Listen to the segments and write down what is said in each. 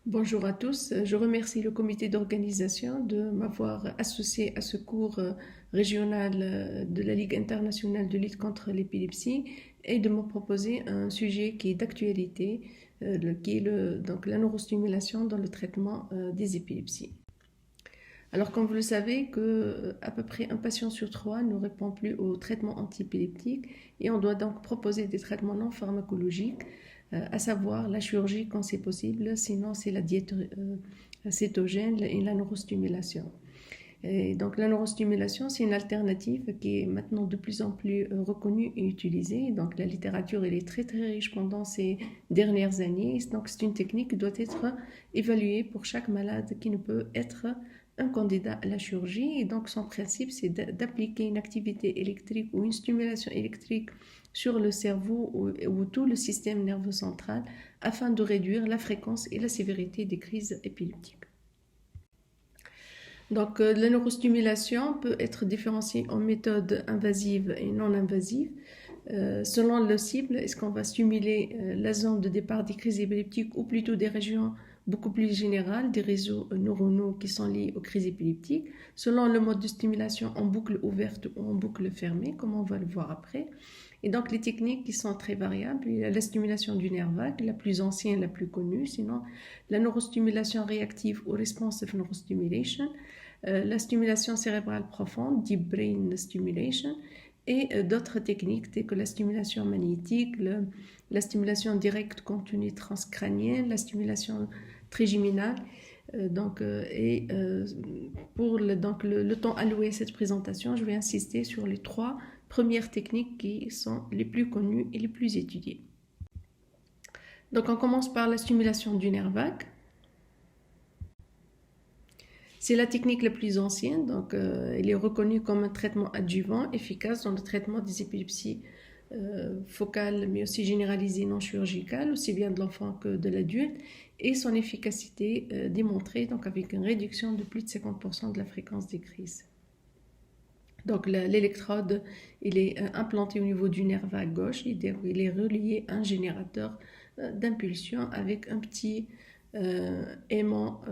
Bonjour à tous, je remercie le comité d'organisation de m'avoir associé à ce cours régional de la Ligue internationale de lutte contre l'épilepsie et de me proposer un sujet qui est d'actualité, qui est donc la neurostimulation dans le traitement des épilepsies. Alors comme vous le savez, à peu près un patient sur trois ne répond plus au traitement antiépileptique et on doit donc proposer des traitements non pharmacologiques, à savoir la chirurgie quand c'est possible, sinon c'est la diète cétogène et la neurostimulation. Et donc la neurostimulation, c'est une alternative qui est maintenant de plus en plus reconnue et utilisée. Donc la littérature, elle est très très riche pendant ces dernières années. Donc c'est une technique qui doit être évaluée pour chaque malade qui ne peut être un candidat à la chirurgie. Et donc son principe, c'est d'appliquer une activité électrique ou une stimulation électrique sur le cerveau ou tout le système nerveux central afin de réduire la fréquence et la sévérité des crises épileptiques. Donc, la neurostimulation peut être différenciée en méthode invasive et non invasive. Selon le cible, est-ce qu'on va stimuler la zone de départ des crises épileptiques ou plutôt des régions beaucoup plus générales, des réseaux neuronaux qui sont liés aux crises épileptiques, selon le mode de stimulation en boucle ouverte ou en boucle fermée, comme on va le voir après. Et donc les techniques qui sont très variables, il y a la stimulation du nerf vague, la plus ancienne, la plus connue, sinon la neurostimulation réactive ou responsive neurostimulation, la stimulation cérébrale profonde, deep brain stimulation, et d'autres techniques telles que la stimulation magnétique, la stimulation directe contenue transcrânienne, la stimulation trigeminale. Pour le temps alloué à cette présentation, je vais insister sur les trois premières techniques qui sont les plus connues et les plus étudiées. Donc on commence par la stimulation du nerf vague. C'est la technique la plus ancienne, donc elle est reconnue comme un traitement adjuvant efficace dans le traitement des épilepsies focales, mais aussi généralisées non chirurgicales, aussi bien de l'enfant que de l'adulte, et son efficacité démontrée donc avec une réduction de plus de 50% de la fréquence des crises. Donc l'électrode, il est implanté au niveau du nerf vague gauche, il est relié à un générateur d'impulsion avec un petit aimant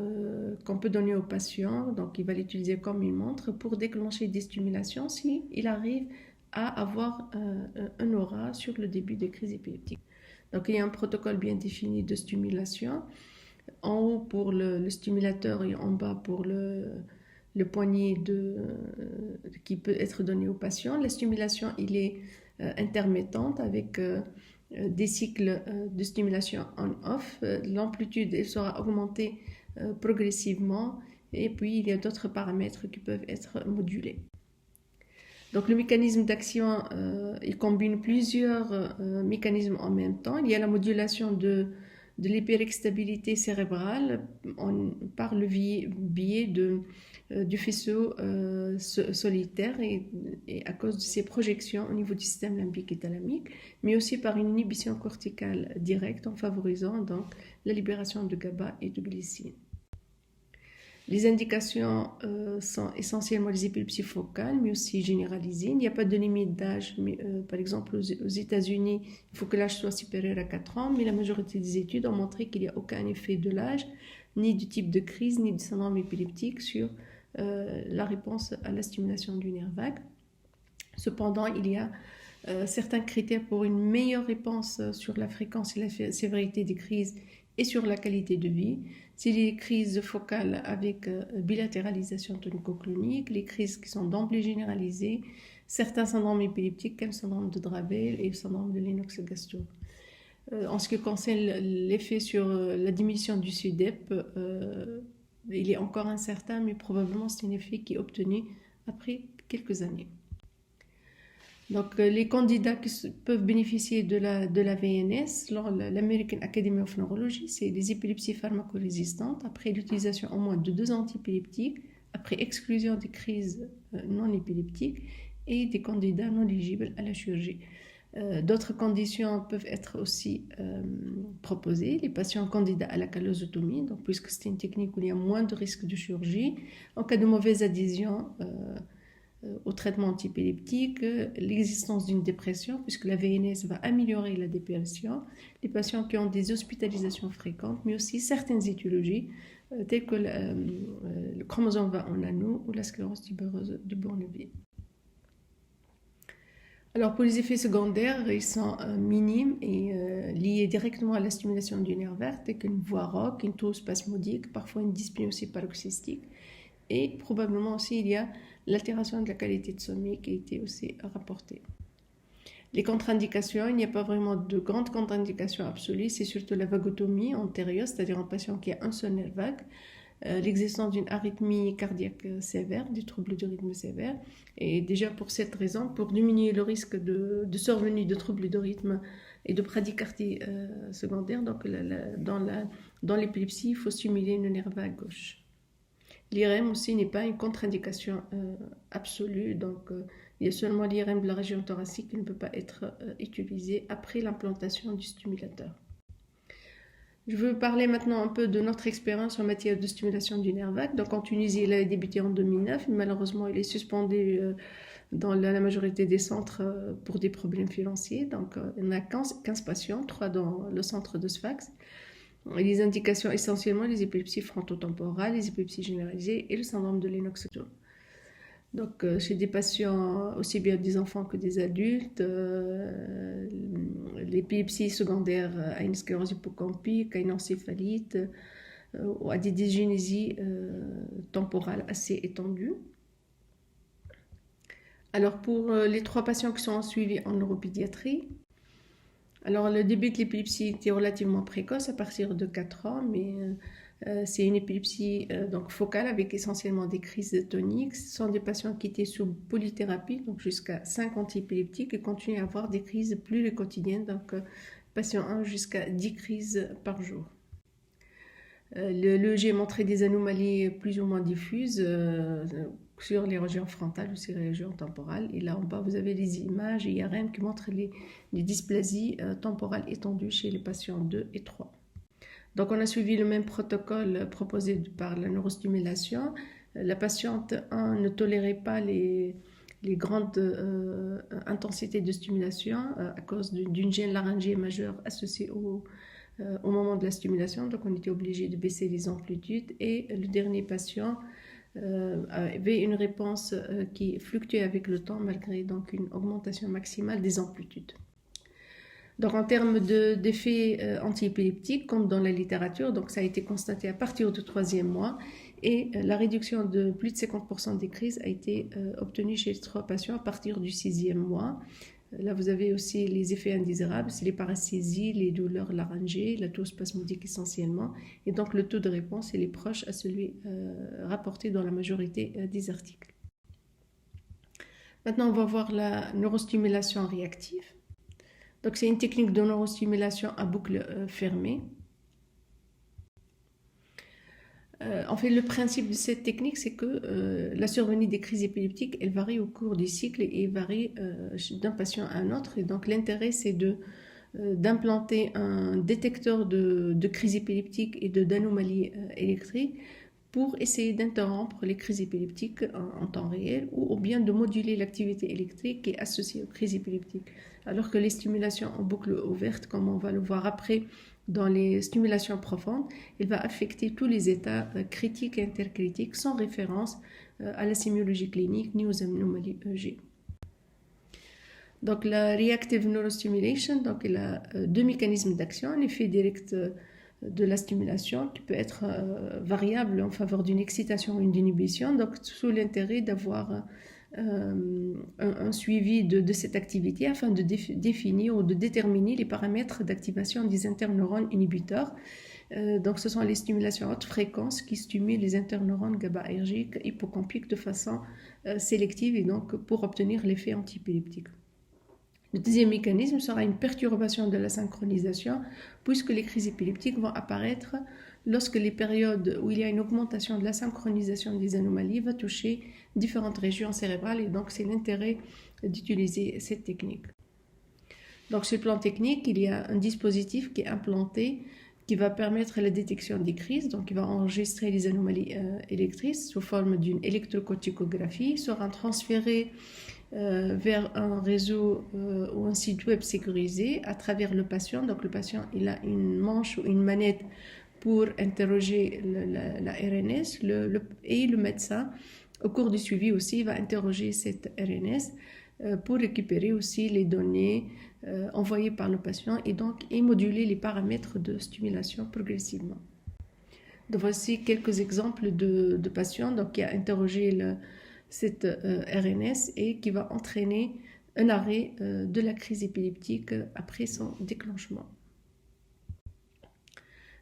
qu'on peut donner au patient. Donc il va l'utiliser comme une montre pour déclencher des stimulations si il arrive à avoir un aura sur le début des crises épileptiques. Donc il y a un protocole bien défini de stimulation, en haut pour le stimulateur et en bas pour le poignet qui peut être donné au patient. La stimulation, il est intermittente avec des cycles de stimulation on-off. L'amplitude elle sera augmentée progressivement et puis il y a d'autres paramètres qui peuvent être modulés. Donc le mécanisme d'action, il combine plusieurs mécanismes en même temps. Il y a la modulation de l'hyperexstabilité cérébrale par le biais du faisceau solitaire et à cause de ses projections au niveau du système limbique et thalamique, mais aussi par une inhibition corticale directe en favorisant donc la libération de GABA et de glycine. Les indications sont essentiellement les épilepsies focales, mais aussi généralisées. Il n'y a pas de limite d'âge. Par exemple, aux États-Unis, il faut que l'âge soit supérieur à 4 ans, mais la majorité des études ont montré qu'il n'y a aucun effet de l'âge, ni du type de crise, ni du syndrome épileptique sur la réponse à la stimulation du nerf vague. Cependant, il y a certains critères pour une meilleure réponse sur la fréquence et la sévérité des crises et sur la qualité de vie. C'est les crises focales avec bilatéralisation tonico-clonique, les crises qui sont d'emblée généralisées, certains syndromes épileptiques comme le syndrome de Dravet et le syndrome de Lennox-Gastaut. En ce qui concerne l'effet sur la diminution du SUDEP, il est encore incertain, mais probablement c'est un effet qui est obtenu après quelques années. Donc, les candidats qui peuvent bénéficier de la VNS, l'American Academy of Neurology, c'est les épilepsies pharmacorésistantes après l'utilisation au moins de 2 antiépileptiques, après exclusion des crises non épileptiques et des candidats non éligibles à la chirurgie. D'autres conditions peuvent être aussi proposées. Les patients candidats à la callosotomie, donc puisque c'est une technique où il y a moins de risque de chirurgie. En cas de mauvaise adhésion, au traitement antiépileptique, l'existence d'une dépression, puisque la VNS va améliorer la dépression, les patients qui ont des hospitalisations fréquentes, mais aussi certaines étiologies, telles que le chromosome 20 en anneau ou la sclérose tubereuse du Bournevis. Alors pour les effets secondaires, ils sont minimes et liés directement à la stimulation du nerf vague, tels qu'une voix rauque, une toux spasmodique, parfois une dyspnée aussi paroxystique. Et probablement aussi il y a l'altération de la qualité de sommeil qui a été aussi rapportée. Les contre-indications, il n'y a pas vraiment de grandes contre-indications absolues, c'est surtout la vagotomie antérieure, c'est-à-dire un patient qui a un seul nerf vague, l'existence d'une arythmie cardiaque sévère, des troubles de rythme sévères. Et déjà pour cette raison, pour diminuer le risque de survenue de troubles de rythme et de bradycardie secondaire, donc dans l'épilepsie, il faut stimuler le nerf vague gauche. L'IRM aussi n'est pas une contre-indication absolue, donc il y a seulement l'IRM de la région thoracique qui ne peut pas être utilisé après l'implantation du stimulateur. Je veux parler maintenant un peu de notre expérience en matière de stimulation du nerf vague. Donc en Tunisie, il a débuté en 2009, mais malheureusement il est suspendu dans la majorité des centres pour des problèmes financiers. Donc on a 15 patients, 3 dans le centre de Sfax. Les indications essentiellement les épilepsies frontotemporales, les épilepsies généralisées et le syndrome de Lennox-Gastaut. Donc chez des patients, aussi bien des enfants que des adultes, l'épilepsie secondaire à une sclérose hippocampique, à une encéphalite, ou à des dysgénésies temporales assez étendues. Alors pour les 3 patients qui sont suivis en neuropédiatrie, alors le début de l'épilepsie était relativement précoce à partir de 4 ans, mais c'est une épilepsie donc focale avec essentiellement des crises toniques. Ce sont des patients qui étaient sous polythérapie, donc jusqu'à 5 antiépileptiques et continuent à avoir des crises plus quotidiennes, donc patient 1 jusqu'à 10 crises par jour. L'EEG montrait des anomalies plus ou moins diffuses sur les régions frontales ou sur les régions temporales. Et là en bas, vous avez les images IRM qui montrent les dysplasies temporales étendues chez les patients 2 et 3. Donc on a suivi le même protocole proposé par la neurostimulation. La patiente 1 ne tolérait pas les grandes intensités de stimulation à cause d'une gêne laryngée majeure associée au moment de la stimulation. Donc on était obligé de baisser les amplitudes. Et le dernier patient avait une réponse qui fluctuait avec le temps malgré donc une augmentation maximale des amplitudes. Donc en termes d'effets antiépileptiques, comme dans la littérature, donc ça a été constaté à partir du 3e mois et la réduction de plus de 50% des crises a été obtenue chez les 3 patients à partir du 6e mois. Là, vous avez aussi les effets indésirables, c'est les paracésies, les douleurs laryngées, la toux spasmodique essentiellement. Et donc le taux de réponse, il est proche à celui rapporté dans la majorité des articles. Maintenant, on va voir la neurostimulation réactive. Donc c'est une technique de neurostimulation à boucle fermée. En fait, le principe de cette technique, c'est que la survenue des crises épileptiques, elle varie au cours du cycle et varie d'un patient à un autre. Et donc l'intérêt, c'est d'implanter un détecteur de crises épileptiques et d'anomalies électriques pour essayer d'interrompre les crises épileptiques en temps réel ou bien de moduler l'activité électrique qui est associée aux crises épileptiques. Alors que les stimulations en boucle ouverte, comme on va le voir après dans les stimulations profondes, il va affecter tous les états critiques et intercritiques sans référence à la sémiologie clinique ni aux anomalies EEG. Donc la reactive neurostimulation, donc elle a 2 mécanismes d'action, un effet direct de la stimulation qui peut être variable en faveur d'une excitation ou d'une inhibition, donc sous l'intérêt d'avoir un suivi de cette activité afin de définir ou de déterminer les paramètres d'activation des interneurones inhibiteurs. Donc ce sont les stimulations à haute fréquence qui stimulent les interneurones GABAergiques hippocampiques de façon sélective et donc pour obtenir l'effet antiépileptique. Le deuxième mécanisme sera une perturbation de la synchronisation puisque les crises épileptiques vont apparaître lorsque les périodes où il y a une augmentation de la synchronisation des anomalies va toucher différentes régions cérébrales et donc c'est l'intérêt d'utiliser cette technique. Donc sur le plan technique, il y a un dispositif qui est implanté qui va permettre la détection des crises. Donc, il va enregistrer les anomalies électriques sous forme d'une électrocorticographie. Il sera transféré vers un réseau ou un site web sécurisé à travers le patient. Donc, le patient, il a une manche ou une manette pour interroger la RNS et le médecin, au cours du suivi aussi, va interroger cette RNS pour récupérer aussi les données envoyées par le patient et moduler les paramètres de stimulation progressivement. Donc, voici quelques exemples de patients qui a interrogé cette RNS et qui va entraîner un arrêt de la crise épileptique après son déclenchement.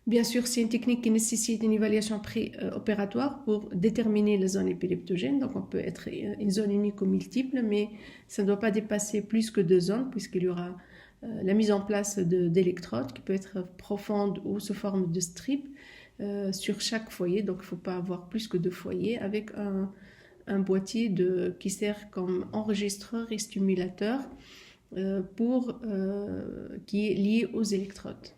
Bien sûr, c'est une technique qui nécessite une évaluation pré-opératoire pour déterminer la zone épileptogène. Donc, on peut être une zone unique ou multiple, mais ça ne doit pas dépasser plus que 2 zones, puisqu'il y aura la mise en place d'électrodes qui peut être profonde ou sous forme de strip sur chaque foyer. Donc, il ne faut pas avoir plus que 2 foyers avec un boîtier qui sert comme enregistreur et stimulateur qui est lié aux électrodes.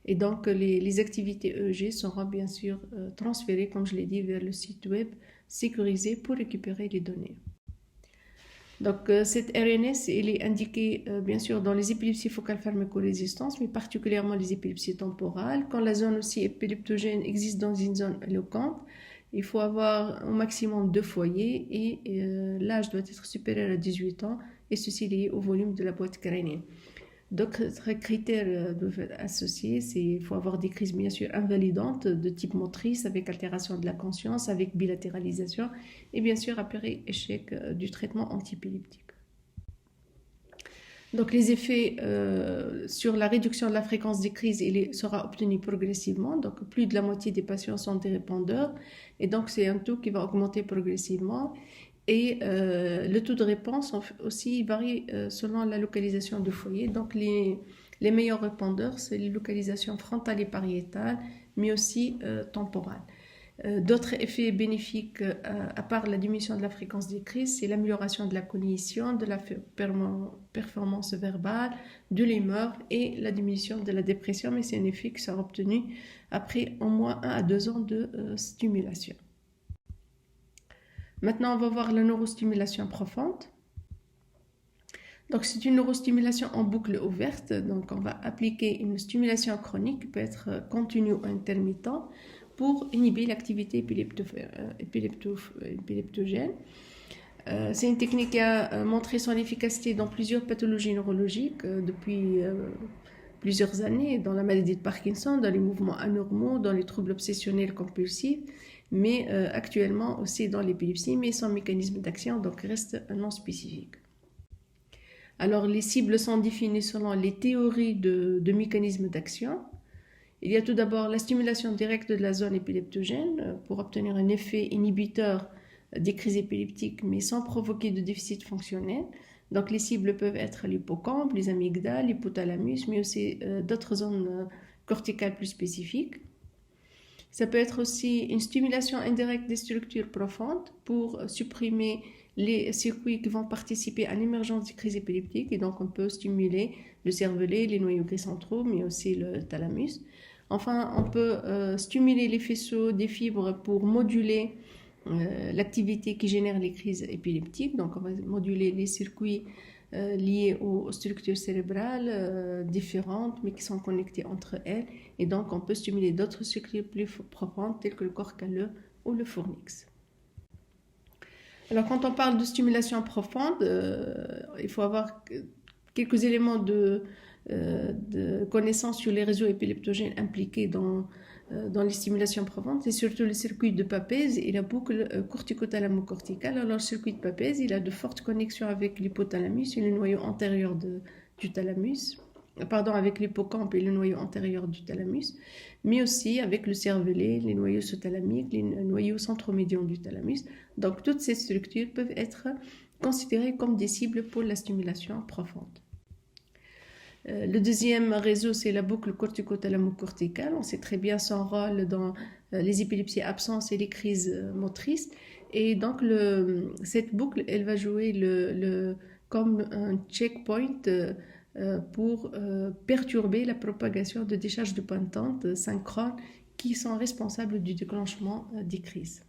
Et donc, les activités EEG seront bien sûr transférées, comme je l'ai dit, vers le site web sécurisé pour récupérer les données. Donc, cette RNS, elle est indiquée bien sûr dans les épilepsies focales pharmacorésistantes, mais particulièrement les épilepsies temporales. Quand la zone aussi épileptogène existe dans une zone éloquente, il faut avoir au maximum 2 foyers et l'âge doit être supérieur à 18 ans, et ceci lié au volume de la boîte crânienne. D'autres critères doivent être associés. Il faut avoir des crises bien sûr invalidantes de type motrice avec altération de la conscience, avec bilatéralisation et bien sûr après échec du traitement antiépileptique. Donc les effets sur la réduction de la fréquence des crises sera obtenu progressivement. Donc plus de la moitié des patients sont des répondeurs et donc c'est un taux qui va augmenter progressivement. Et le taux de réponse aussi varie selon la localisation du foyer. Donc les meilleurs répondeurs, c'est les localisations frontales et pariétales, mais aussi temporales. D'autres effets bénéfiques, à part la diminution de la fréquence des crises, c'est l'amélioration de la cognition, de la performance verbale, de l'humeur et la diminution de la dépression, mais c'est un effet qui sera obtenu après au moins 1 à 2 ans de stimulation. Maintenant, on va voir la neurostimulation profonde. Donc, c'est une neurostimulation en boucle ouverte. Donc, on va appliquer une stimulation chronique qui peut être continue ou intermittente pour inhiber l'activité épileptogène. C'est une technique qui a montré son efficacité dans plusieurs pathologies neurologiques depuis plusieurs années, dans la maladie de Parkinson, dans les mouvements anormaux, dans les troubles obsessionnels compulsifs, mais actuellement aussi dans l'épilepsie, mais sans mécanisme d'action, donc reste non spécifique. Alors, les cibles sont définies selon les théories de mécanismes d'action. Il y a tout d'abord la stimulation directe de la zone épileptogène pour obtenir un effet inhibiteur des crises épileptiques, mais sans provoquer de déficit fonctionnel. Donc, les cibles peuvent être l'hippocampe, les amygdales, l'hypothalamus, mais aussi d'autres zones corticales plus spécifiques. Ça peut être aussi une stimulation indirecte des structures profondes pour supprimer les circuits qui vont participer à l'émergence des crises épileptiques. Et donc, on peut stimuler le cervelet, les noyaux gris centraux, mais aussi le thalamus. Enfin, on peut stimuler les faisceaux des fibres pour moduler l'activité qui génère les crises épileptiques. Donc, on va moduler les circuits liées aux structures cérébrales différentes, mais qui sont connectées entre elles. Et donc, on peut stimuler d'autres circuits plus profonds, tels que le corps calleux ou le fornix. Alors, quand on parle de stimulation profonde, il faut avoir quelques éléments de connaissances sur les réseaux épileptogènes impliqués dans les stimulations profondes. C'est surtout le circuit de Papez et la boucle corticothalamo-corticale. Alors, le circuit de Papez, il a de fortes connexions avec l'hypothalamus et le noyau antérieur du thalamus, avec l'hippocampe et le noyau antérieur du thalamus, mais aussi avec le cervelet, les noyaux sous-thalamiques, les noyaux centromédians du thalamus. Donc, toutes ces structures peuvent être considérées comme des cibles pour la stimulation profonde. Le deuxième réseau, c'est la boucle corticothalamo-corticale. On sait très bien son rôle dans les épilepsies absences et les crises motrices. Et donc, cette boucle, elle va jouer comme un checkpoint pour perturber la propagation de décharges de pointantes synchrones qui sont responsables du déclenchement des crises.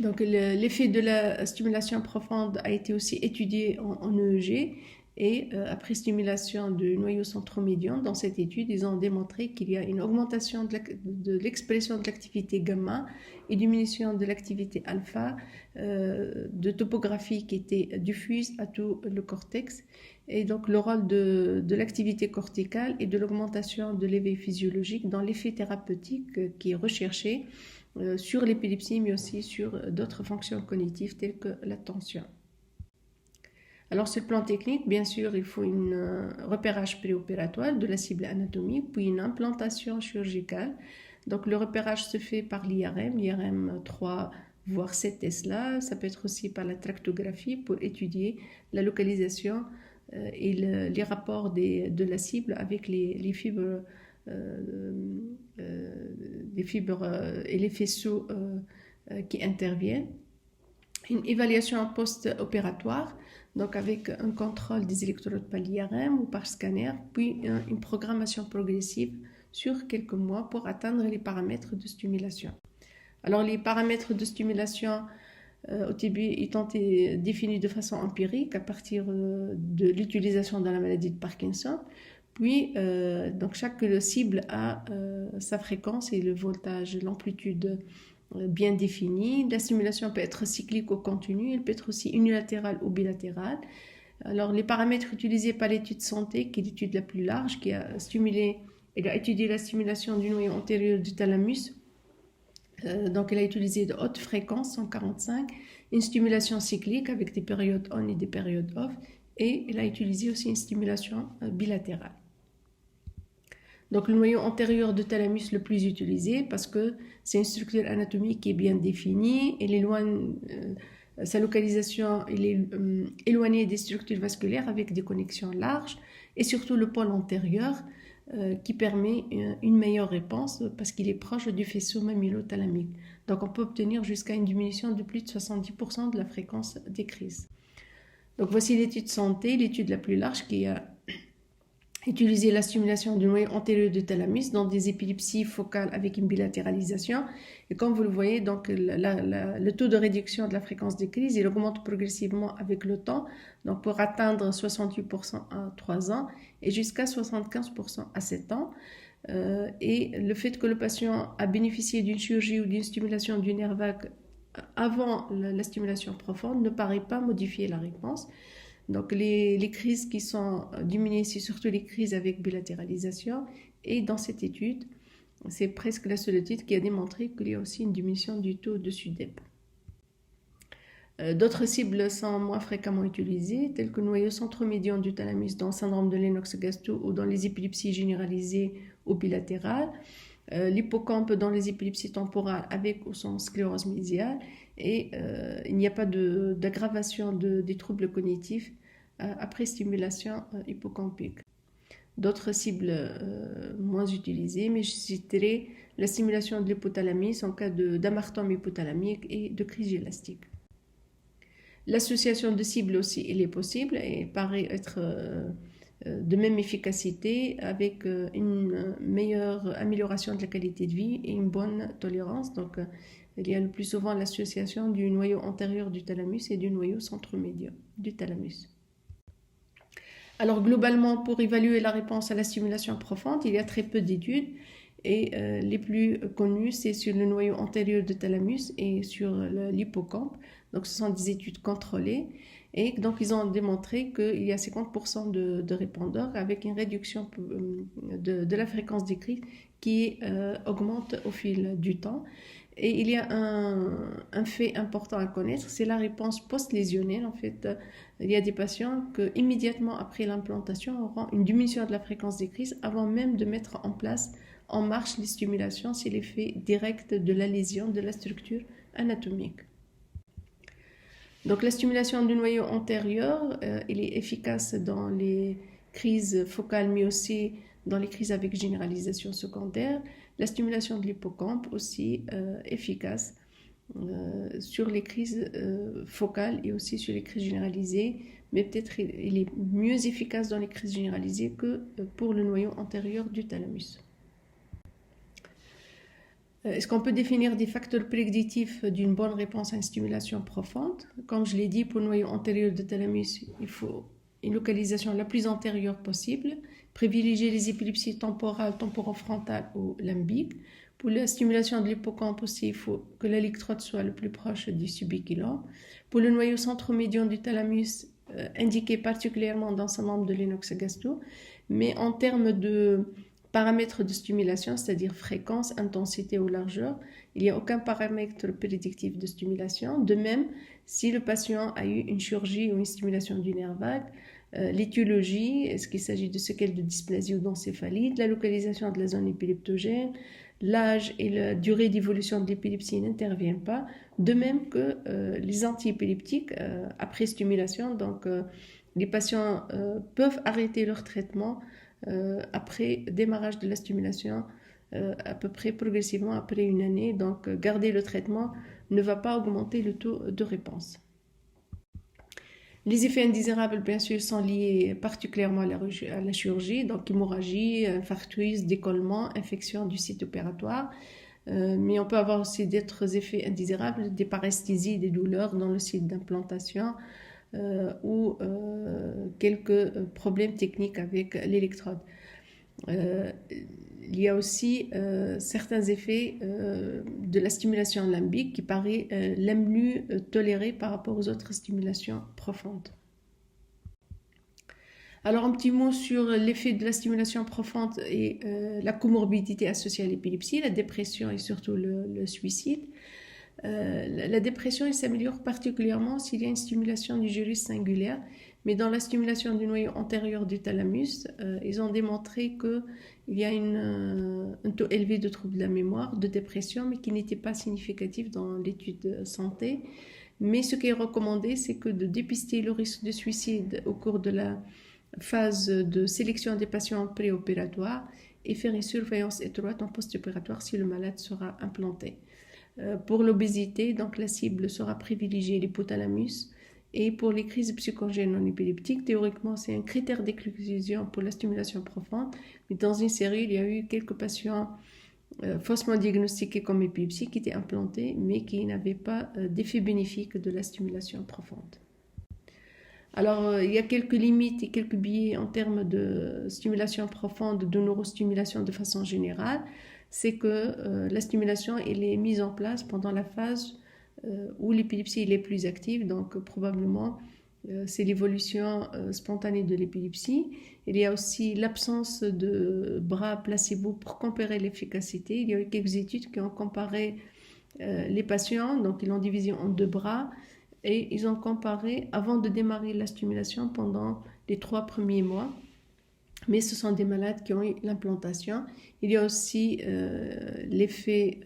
Donc, l'effet de la stimulation profonde a été aussi étudié en EEG et après stimulation du noyau centromédian, dans cette étude, ils ont démontré qu'il y a une augmentation de l'expression de l'activité gamma et diminution de l'activité alpha de topographie qui était diffuse à tout le cortex. Et donc, le rôle de l'activité corticale et de l'augmentation de l'éveil physiologique dans l'effet thérapeutique qui est recherché sur l'épilepsie, mais aussi sur d'autres fonctions cognitives telles que l'attention. Alors, sur le plan technique, bien sûr, il faut un repérage préopératoire de la cible anatomique, puis une implantation chirurgicale. Donc, le repérage se fait par l'IRM 3 voire 7 Tesla. Ça peut être aussi par la tractographie pour étudier la localisation et les rapports de la cible avec les fibres et les faisceaux qui interviennent. Une évaluation post-opératoire, donc avec un contrôle des électrodes par l'IRM ou par scanner, puis une programmation progressive sur quelques mois pour atteindre les paramètres de stimulation. Alors les paramètres de stimulation au début étant définis de façon empirique à partir de l'utilisation dans la maladie de Parkinson. Puis, donc chaque cible a sa fréquence et le voltage, l'amplitude bien définie. La stimulation peut être cyclique ou continue, elle peut être aussi unilatérale ou bilatérale. Alors, les paramètres utilisés par l'étude santé, qui est l'étude la plus large, qui a étudié la stimulation du noyau antérieur du thalamus. Donc, elle a utilisé de hautes fréquences, 145, une stimulation cyclique avec des périodes on et des périodes off, et elle a utilisé aussi une stimulation bilatérale. Donc, le noyau antérieur du thalamus le plus utilisé parce que c'est une structure anatomique qui est bien définie, sa localisation est éloignée des structures vasculaires avec des connexions larges et surtout le pôle antérieur qui permet une meilleure réponse parce qu'il est proche du faisceau mamillo-thalamique. Donc, on peut obtenir jusqu'à une diminution de plus de 70% de la fréquence des crises. Donc, voici l'étude santé, l'étude la plus large qui a utilisé la stimulation du noyau antérieur du thalamus dans des épilepsies focales avec une bilatéralisation. Et comme vous le voyez, donc, le taux de réduction de la fréquence des crises, il augmente progressivement avec le temps, donc pour atteindre 68% à 3 ans et jusqu'à 75% à 7 ans. Et le fait que le patient a bénéficié d'une chirurgie ou d'une stimulation du nerf vague avant la stimulation profonde ne paraît pas modifier la réponse. Donc, les crises qui sont diminuées, c'est surtout les crises avec bilatéralisation. Et dans cette étude, c'est presque la seule étude qui a démontré qu'il y a aussi une diminution du taux de SUDEP. D'autres cibles sont moins fréquemment utilisées, telles que le noyau centromédian du thalamus dans le syndrome de Lennox-Gastaut ou dans les épilepsies généralisées ou bilatérales, l'hippocampe dans les épilepsies temporales avec ou sans sclérose mésiale, et il n'y a pas d'aggravation des troubles cognitifs après stimulation hippocampique. D'autres cibles moins utilisées, mais je citerai la stimulation de l'hypothalamus en cas d'amartome hypothalamique et de crise élastique. L'association de cibles aussi, elle est possible et paraît être de même efficacité avec une meilleure amélioration de la qualité de vie et une bonne tolérance. Donc, il y a le plus souvent l'association du noyau antérieur du thalamus et du noyau centromédian du thalamus. Alors, globalement, pour évaluer la réponse à la stimulation profonde, il y a très peu d'études et les plus connues, c'est sur le noyau antérieur du thalamus et sur l'hippocampe. Donc, ce sont des études contrôlées. Et donc, ils ont démontré qu'il y a 50% de répondeurs avec une réduction de la fréquence des crises qui augmente au fil du temps. Et il y a un fait important à connaître, c'est la réponse post-lésionnelle. En fait, il y a des patients qui, immédiatement après l'implantation, auront une diminution de la fréquence des crises avant même de mettre en marche les stimulations. C'est l'effet direct de la lésion de la structure anatomique. Donc, la stimulation du noyau antérieur, elle est efficace dans les crises focales, mais aussi dans les crises avec généralisation secondaire. La stimulation de l'hippocampe aussi efficace sur les crises focales et aussi sur les crises généralisées, mais peut-être il est mieux efficace dans les crises généralisées que pour le noyau antérieur du thalamus. Est-ce qu'on peut définir des facteurs prédictifs d'une bonne réponse à une stimulation profonde? Comme je l'ai dit, pour le noyau antérieur du thalamus, il faut une localisation la plus antérieure possible, privilégier les épilepsies temporales, temporofrontales ou limbiques. Pour la stimulation de l'hippocampe aussi, il faut que l'électrode soit le plus proche du subiculum. Pour le noyau centromédian du thalamus, indiqué particulièrement dans un membre de Lennox-Gastaut, mais en termes de paramètres de stimulation, c'est-à-dire fréquence, intensité ou largeur, il n'y a aucun paramètre prédictif de stimulation. De même, si le patient a eu une chirurgie ou une stimulation du nerf vague, l'étiologie, est-ce qu'il s'agit de séquelles de dysplasie ou d'encéphalite, la localisation de la zone épileptogène, l'âge et la durée d'évolution de l'épilepsie n'interviennent pas, de même que les antiépileptiques après stimulation. Donc, les patients peuvent arrêter leur traitement après démarrage de la stimulation, à peu près progressivement après une année. Donc, garder le traitement ne va pas augmenter le taux de réponse. Les effets indésirables, bien sûr, sont liés particulièrement à la chirurgie, donc hémorragie, infarctus, décollement, infection du site opératoire. Mais on peut avoir aussi d'autres effets indésirables, des paresthésies, des douleurs dans le site d'implantation ou quelques problèmes techniques avec l'électrode. Il y a aussi certains effets de la stimulation limbique qui paraît la mieux tolérée par rapport aux autres stimulations profondes. Alors un petit mot sur l'effet de la stimulation profonde et la comorbidité associée à l'épilepsie, la dépression et surtout le suicide. La dépression elle s'améliore particulièrement s'il y a une stimulation du gyrus singulaire, mais dans la stimulation du noyau antérieur du thalamus, ils ont démontré qu'il y a un taux élevé de troubles de la mémoire, de dépression, mais qui n'était pas significatif dans l'étude de santé. Mais ce qui est recommandé, c'est que de dépister le risque de suicide au cours de la phase de sélection des patients préopératoires et faire une surveillance étroite en post-opératoire si le malade sera implanté. Pour l'obésité, donc la cible sera privilégiée l'hypothalamus. Et pour les crises psychogènes non épileptiques, théoriquement, c'est un critère d'exclusion pour la stimulation profonde. Mais dans une série, il y a eu quelques patients faussement diagnostiqués comme épilepsie qui étaient implantés, mais qui n'avaient pas d'effet bénéfique de la stimulation profonde. Alors, il y a quelques limites et quelques biais en termes de stimulation profonde, de neurostimulation de façon générale. C'est que la stimulation elle est mise en place pendant la phase où l'épilepsie est plus active, donc probablement c'est l'évolution spontanée de l'épilepsie. Il y a aussi l'absence de bras placebo pour comparer l'efficacité. Il y a eu quelques études qui ont comparé les patients, donc ils l'ont divisé en 2 bras, et ils ont comparé avant de démarrer la stimulation pendant les 3 premiers mois. Mais ce sont des malades qui ont eu l'implantation. Il y a aussi l'effet,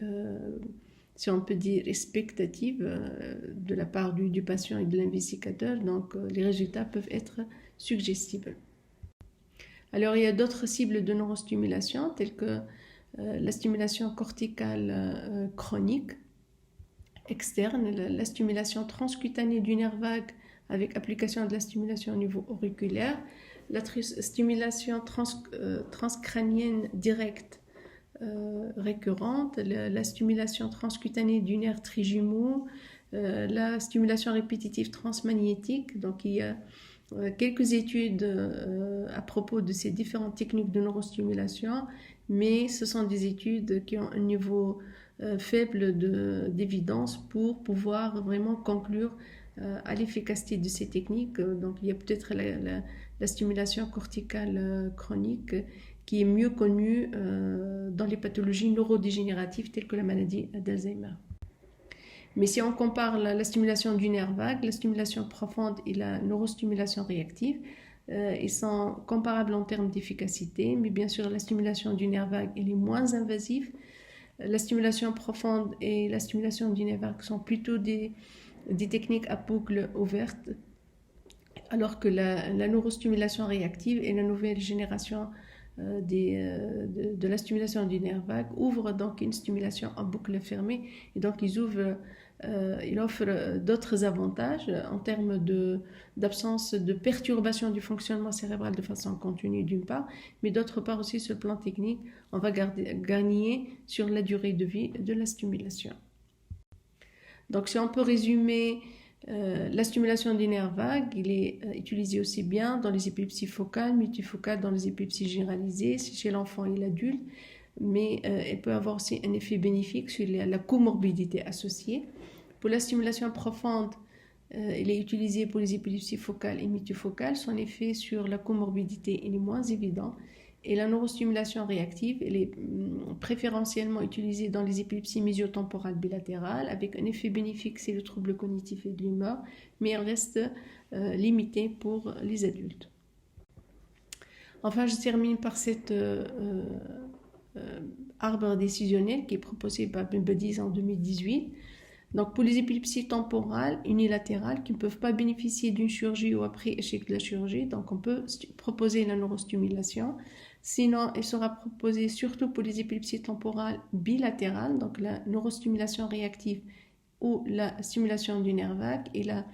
si on peut dire, expectatif de la part du patient et de l'investigateur. Donc, les résultats peuvent être suggestibles. Alors, il y a d'autres cibles de neurostimulation, telles que la stimulation corticale chronique, externe, la stimulation transcutanée du nerf vague avec application de la stimulation au niveau auriculaire, la stimulation transcrânienne directe récurrente, la stimulation transcutanée du nerf trijumeau, la stimulation répétitive transmagnétique. Donc il y a quelques études à propos de ces différentes techniques de neurostimulation, mais ce sont des études qui ont un niveau faible d'évidence pour pouvoir vraiment conclure à l'efficacité de ces techniques. Donc il y a peut-être la stimulation corticale chronique qui est mieux connue dans les pathologies neurodégénératives telles que la maladie d'Alzheimer. Mais si on compare la stimulation du nerf vague, la stimulation profonde et la neurostimulation réactive, ils sont comparables en termes d'efficacité, mais bien sûr la stimulation du nerf vague elle est moins invasive. La stimulation profonde et la stimulation du nerf vague sont plutôt des techniques à boucle ouverte, alors que la neurostimulation réactive est la nouvelle génération de la stimulation du nerf vague ouvre donc une stimulation en boucle fermée et donc il offre d'autres avantages en termes d'absence de perturbation du fonctionnement cérébral de façon continue d'une part, mais d'autre part aussi sur le plan technique, on va gagner sur la durée de vie de la stimulation. Donc si on peut résumer, la stimulation du nerf vague, il est utilisé aussi bien dans les épilepsies focales, multifocales, dans les épilepsies généralisées, chez l'enfant et l'adulte, mais elle peut avoir aussi un effet bénéfique sur la comorbidité associée. Pour la stimulation profonde, elle est utilisée pour les épilepsies focales et multifocales. Son effet sur la comorbidité est moins évident. Et la neurostimulation réactive, elle est préférentiellement utilisée dans les épilepsies mésio-temporales bilatérales, avec un effet bénéfique sur le trouble cognitif et de l'humeur, mais elle reste limitée pour les adultes. Enfin, je termine par cet arbre décisionnel qui est proposé par Bediz en 2018. Donc, pour les épilepsies temporales unilatérales qui ne peuvent pas bénéficier d'une chirurgie ou après échec de la chirurgie, donc on peut proposer la neurostimulation. Sinon, elle sera proposée surtout pour les épilepsies temporales bilatérales, donc la neurostimulation réactive ou la stimulation du nerf vague, et la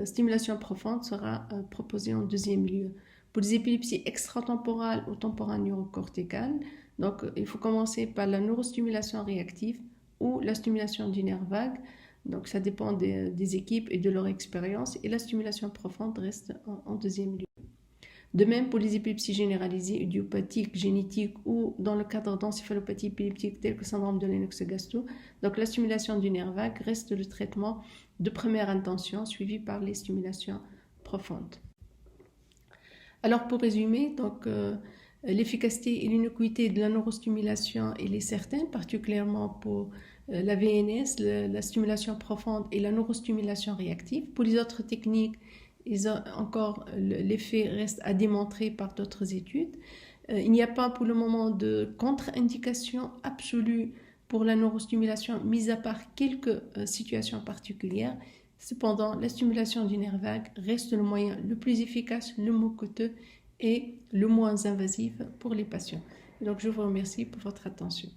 stimulation profonde sera proposée en deuxième lieu. Pour les épilepsies extratemporales ou temporales neurocorticales, donc il faut commencer par la neurostimulation réactive ou la stimulation du nerf vague. Donc ça dépend des équipes et de leur expérience, et la stimulation profonde reste en deuxième lieu. De même pour les épilepsies généralisées, idiopathiques, génétiques ou dans le cadre d'encéphalopathie épileptique telle que le syndrome de Lennox-Gastaut, donc la stimulation du nerf vague reste le traitement de première intention suivi par les stimulations profondes. Alors pour résumer, donc l'efficacité et l'innocuité de la neurostimulation, elle est certaine, particulièrement pour la VNS, la stimulation profonde et la neurostimulation réactive. Pour les autres techniques, l'effet reste à démontrer par d'autres études. Il n'y a pas pour le moment de contre-indication absolue pour la neurostimulation, mis à part quelques situations particulières. Cependant, la stimulation du nerf vague reste le moyen le plus efficace, le moins coûteux et le moins invasif pour les patients. Donc, je vous remercie pour votre attention.